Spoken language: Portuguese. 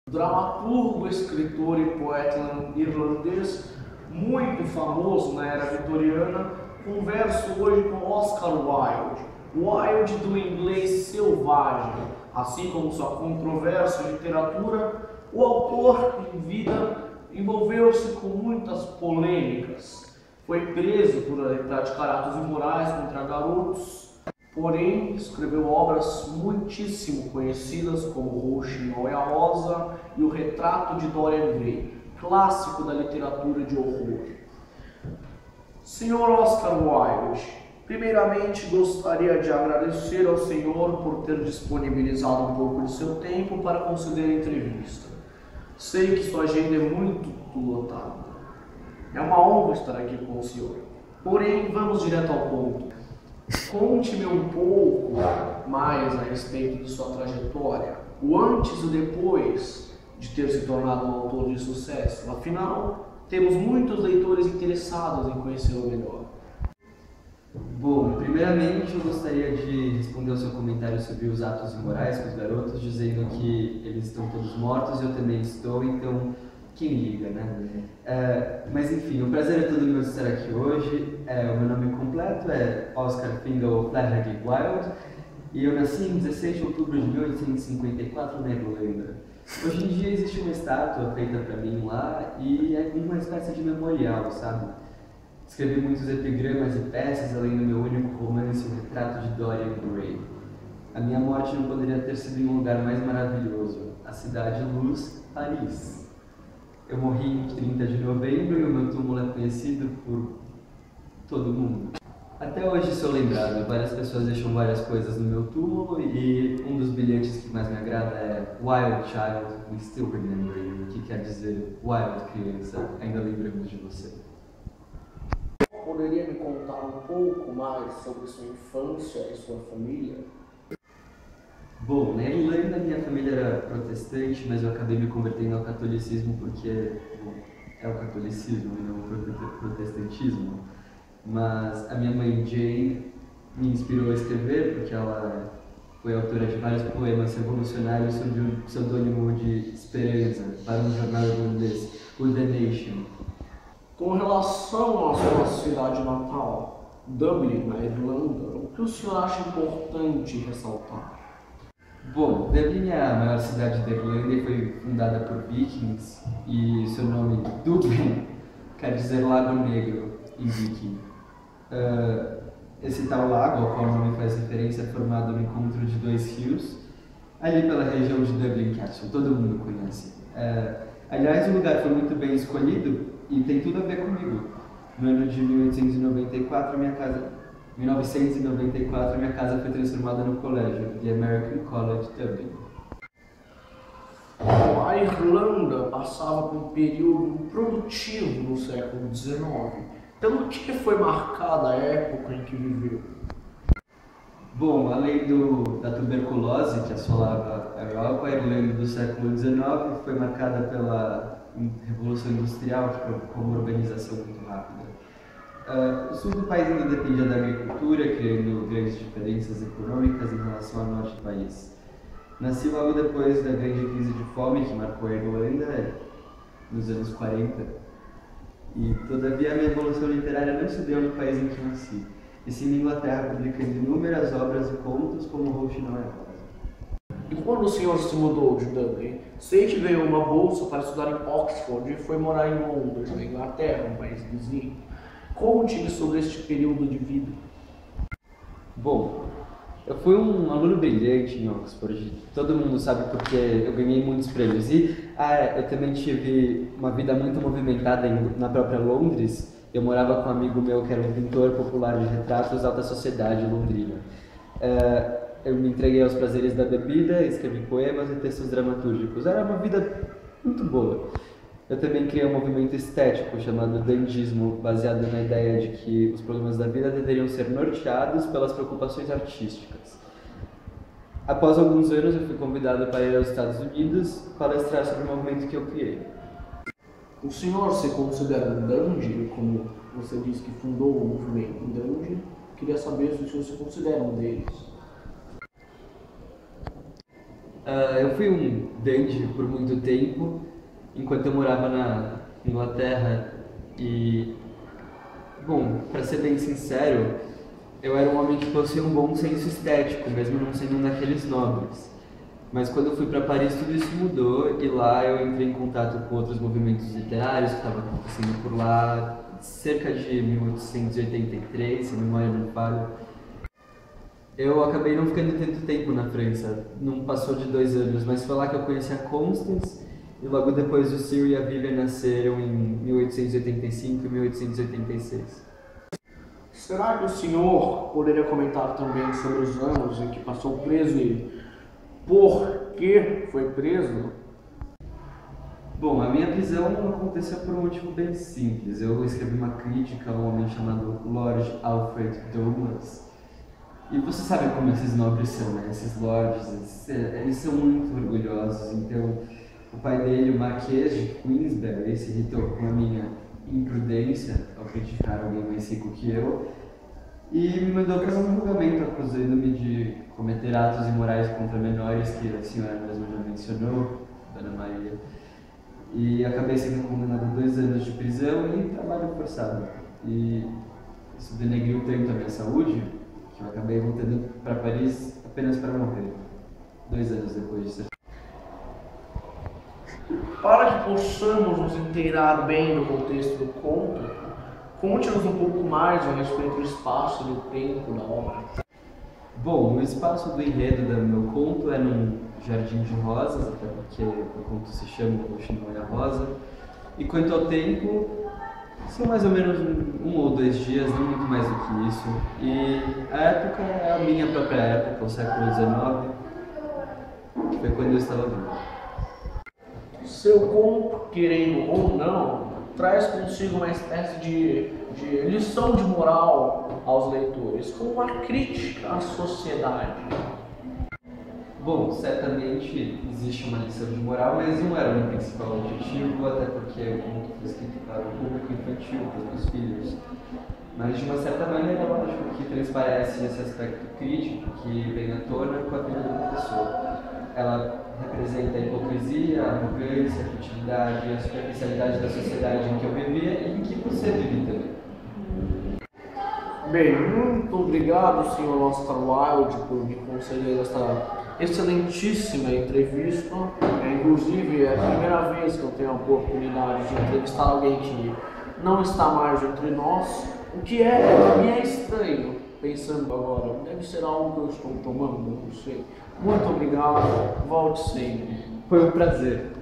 Dramaturgo, escritor e poeta irlandês muito famoso na era vitoriana, converso hoje com Oscar Wilde. Wilde do inglês selvagem, assim como sua controversa literatura, o autor em vida envolveu-se com muitas polêmicas. Foi preso por praticar atos imorais contra garotos, porém escreveu obras muitíssimo conhecidas como Rouxinol e a Rosa e O Retrato de Dorian Gray, clássico da literatura de horror. Senhor Oscar Wilde, primeiramente gostaria de agradecer ao senhor por ter disponibilizado um pouco de seu tempo para conceder a entrevista. Sei que sua agenda é muito lotada. É uma honra estar aqui com o senhor. Porém, vamos direto ao ponto. Conte-me um pouco mais a respeito de sua trajetória, o antes e o depois de ter se tornado um autor de sucesso. Afinal, temos muitos leitores interessados em conhecê-lo melhor. Bom, primeiramente eu gostaria de responder ao seu comentário sobre os atos imorais com os garotos, dizendo que eles estão todos mortos e eu também estou, então quem liga, né? Mas enfim, o prazer é todo meu de estar aqui hoje. O meu nome completo é Oscar Fingal Flaherty Wilde e eu nasci em 16 de outubro de 1854 na Irlanda. Hoje em dia existe uma estátua feita para mim lá e é uma espécie de memorial, sabe? Escrevi muitos epigramas e peças, além do meu único romance, O Retrato de Dorian Gray. A minha morte não poderia ter sido em um lugar mais maravilhoso, a Cidade Luz, Paris. Eu morri em 30 de novembro e o meu túmulo é conhecido por todo mundo. Até hoje sou lembrado, várias pessoas deixam várias coisas no meu túmulo e um dos bilhetes que mais me agrada é Wild Child, we still remember you, que quer dizer Wild criança, ainda lembramos de você. Poderia me contar um pouco mais sobre sua infância e sua família? Bom, na Irlanda minha família era protestante, mas eu acabei me convertendo ao catolicismo porque, bom, é o catolicismo e não o protestantismo. Mas a minha mãe Jane me inspirou a escrever porque ela foi autora de vários poemas revolucionários sob o pseudônimo de Esperança para um jornal irlandês, o The Nation. Com relação à sua cidade natal, Dublin, na Irlanda, o que o senhor acha importante ressaltar? Bom, Dublin é a maior cidade da Irlanda e foi fundada por vikings e seu nome, Dublin, quer dizer Lago Negro em viking. Esse tal lago, ao qual o nome faz referência, é formado no encontro de dois rios, ali pela região de Dublin Castle, todo mundo conhece. Aliás, o lugar foi muito bem escolhido e tem tudo a ver comigo. No ano de 1994, minha casa foi transformada no colégio, The American College Dublin. A Irlanda passava por um período produtivo no século XIX. Pelo que foi marcada a época em que viveu? Bom, além da tuberculose que assolava a Europa, a Irlanda do século XIX foi marcada pela Revolução Industrial, que provocou uma urbanização muito rápida. O sul do país ainda dependia da agricultura, criando grandes diferenças econômicas em relação ao norte do país. Nasci logo depois da grande crise de fome que marcou a Irlanda, nos anos 40. E, todavia, a minha evolução literária não se deu no país em que nasci, e sim na Inglaterra, publicando inúmeras obras e contos como Rouxinol e a Rosa. E quando o senhor se mudou de Dublin, sei que ganhou uma bolsa para estudar em Oxford e foi morar em Londres, na Inglaterra, um país vizinho. Conte-me sobre este período de vida. Bom, eu fui um aluno brilhante em Oxford, todo mundo sabe porque eu ganhei muitos prêmios. E eu também tive uma vida muito movimentada na própria Londres. Eu morava com um amigo meu que era um pintor popular de retratos da alta sociedade londrina. Eu me entreguei aos prazeres da bebida, escrevi poemas e textos dramatúrgicos. Era uma vida muito boa. Eu também criei um movimento estético chamado dandismo, baseado na ideia de que os problemas da vida deveriam ser norteados pelas preocupações artísticas. Após alguns anos, eu fui convidado para ir aos Estados Unidos palestrar sobre o movimento que eu criei. O senhor se considera um dandy, como você disse que fundou o movimento dandy? Queria saber se o senhor se considera um deles. Eu fui um dandy por muito tempo, enquanto eu morava na Inglaterra e, bom, para ser bem sincero, eu era um homem que possuía um bom senso estético, mesmo não sendo um daqueles nobres. Mas quando eu fui para Paris tudo isso mudou e lá eu entrei em contato com outros movimentos literários que estavam acontecendo por lá, cerca de 1883, se a memória não falha. Eu acabei não ficando tanto tempo na França, não passou de 2 anos, mas foi lá que eu conheci a Constance e logo depois o Cyril e a Vivian nasceram em 1885 e 1886. Será que o senhor poderia comentar também sobre os anos em que passou preso e por que foi preso? Bom, a minha prisão aconteceu por um motivo bem simples. Eu escrevi uma crítica a um homem chamado Lord Alfred Douglas. E você sabe como esses nobres são, né? Esses lords, eles são muito orgulhosos. Então, o pai dele, o Marquês de Queensberry, se irritou com a minha imprudência ao criticar alguém mais rico que eu e me mandou para um julgamento acusando-me de cometer atos imorais contra menores, que a senhora mesma já mencionou, Dona Maria. E acabei sendo condenado a 2 anos de prisão e trabalho forçado. E isso denegriu tanto a minha saúde que eu acabei voltando para Paris apenas para morrer, 2 anos depois de ser. Para que possamos nos inteirar bem no contexto do conto, conte-nos um pouco mais a respeito do espaço e do tempo da obra. Bom, o espaço do enredo do meu conto é num jardim de rosas, até porque o conto se chama O Chimboia Rosa. E quanto ao tempo, são mais ou menos 1 ou 2 dias, não muito mais do que isso. E a época é a minha própria época, o século XIX, que foi quando eu estava vivo. Seu conto, querendo ou não, traz consigo uma espécie de lição de moral aos leitores, como uma crítica à sociedade. Bom, certamente existe uma lição de moral, mas não era o meu principal objetivo, até porque o conto foi escrito para o público infantil, para os meus filhos. Mas de uma certa maneira, eu acho que transparece esse aspecto crítico que vem à tona com a vida da pessoa. Ela representa a hipocrisia, a arrogância, a futilidade e a superficialidade da sociedade em que eu vivia e em que você vive também. Bem, muito obrigado, Sr. Oscar Wilde, por me conceder esta excelentíssima entrevista. Inclusive, é a primeira vez que eu tenho a oportunidade de entrevistar alguém que não está mais entre nós, o que me é estranho, pensando agora. Deve ser algo que eu estou tomando, não sei. Muito obrigado, volte sempre. Foi um prazer.